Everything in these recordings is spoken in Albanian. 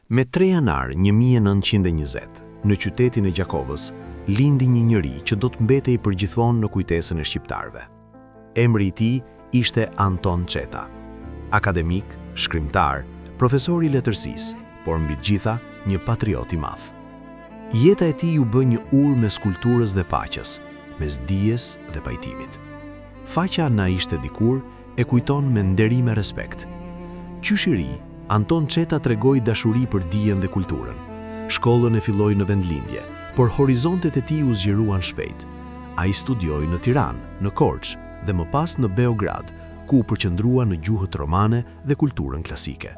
Me 3 janar 1920, në qytetin e Gjakovës, lindi një njeri që do të mbetej përgjithmonë në kujtesën e shqiptarëve. Emri i tij ishte Anton Çeta. Akademik, shkrimtar, profesor i letërsisë, por mbi të gjitha një patriot i madh. Jeta e tij u bë një urë mes kulturës dhe paqes, mes dijes dhe pajtimit. Faqja na ishte dikur e kujton me nderim e respekt. Qysh i ri, Anton Çeta tregoi dashuri për dijen dhe kulturën. Shkollën e filloi në vendlindje, por horizontet e tij u zgjeruan shpejt. Ai studioi në Tiranë, në Korçë dhe më pas në Beograd, ku u përqendrua në gjuhët romane dhe kulturën klasike.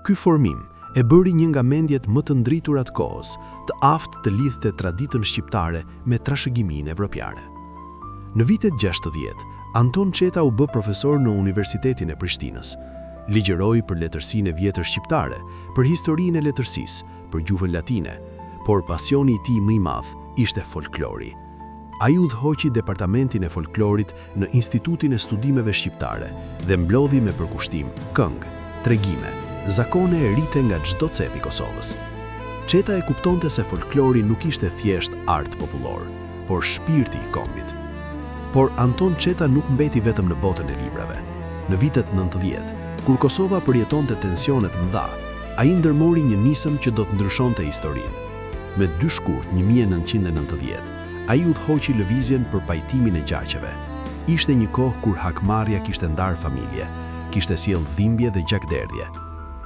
Ky formim e bëri një nga mendjet më të ndritura të kohës, të aftë të lidhte traditën shqiptare me trashëgiminë evropiane. Në vitet 60, Anton Çeta u bë profesor në Universitetin e Prishtinës. Ligjëroi për letërsinë e vjetër shqiptare, për historinë e letërsisë, për gjuhën latine, por pasioni i tij më i madh ishte folklori. Ai udhëhoqi departamentin e folklorit në Institutin e Studimeve Shqiptare dhe mblodhi me përkushtim këngë, tregime, zakone e rite nga çdo cep i Kosovës. Çeta e kuptonte se folklori nuk ishte thjesht art popullor, por shpirti i kombit. Por Anton Çeta nuk mbeti vetëm në botën e librave. Në vitet 90, kur Kosova përjetonte tensionet mëdha, ai ndërmori një nisëm që do të ndryshonte historinë. Me 2 shkurt 1990, ai udhëhoqi lëvizjen për pajtimin e gjaqeve. Ishte një kohë kur hakmarrja kishte ndarë familje, kishte sjell dhimbje dhe gjakderdhje.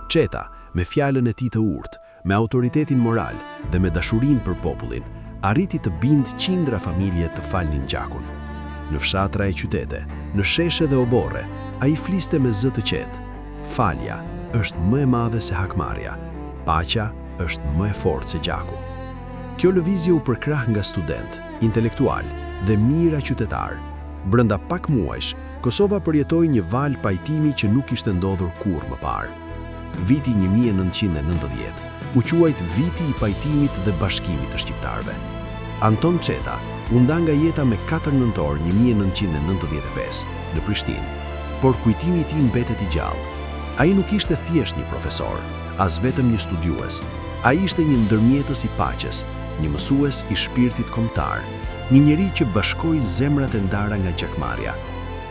Çeta, me fjalën e tij të urtë, me autoritetin moral dhe me dashurinë për popullin, arriti të bindë qindra familje të falnin gjakun. Në fshatra e qytete, në sheshe dhe oborre, ai fliste me zë të qetë. Falja është më e madhe se hakmarrja, paqja është më e fortë se gjaku. Kjo lëvizje u përkrah nga student, intelektual dhe mira qytetar. Brenda pak muajsh, Kosova përjetoi një val pajtimi që nuk ishte ndodhur kurrë më parë. Viti 1990 u quajt viti i pajtimit dhe bashkimit të shqiptarëve. Anton Çeta u nda nga jeta me 4 nëntor 1995 në Prishtinë, por kujtimi i tij mbetet i gjallë. Ai nuk ishte thjesht një profesor, as vetëm një studiues. Ai ishte një ndërmjetës i paqes, një mësues i shpirtit kombëtar, një njeri që bashkoi zemrat e ndara nga gjakmarrja.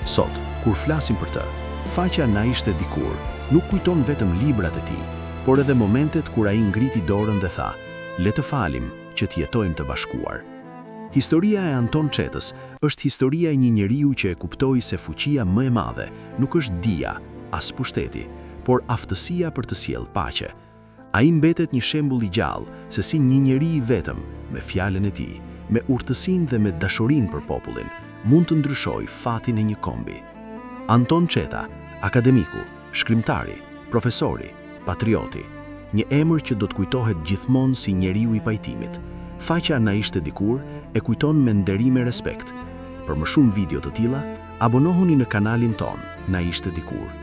Sot, kur flasim për të, faqja na ishte dikur nuk kujton vetëm librat e tij, por edhe momentet kur ai ngriti dorën dhe tha: "Le të falim që të jetojmë të bashkuar." Historia e Anton Çetës është historia e një njeriu që e kuptoi se fuqia më e madhe nuk është dija, as pushteti, por aftësia për të sjellë paqe. Ai mbetet një shembull i gjallë se si një njeri i vetëm, me fjalën e tij, me urtësinë dhe me dashurinë për popullin, mund të ndryshojë fatin e një kombi. Anton Çeta, akademiku, shkrimtari, profesori, patrioti, një emër që do të kujtohet gjithmonë si njeriu i pajtimit. Faqja na ishte dikur e kujton me nderim e respekt. Për më shumë video të tilla, abonohuni në kanalin ton, Na ishte dikur.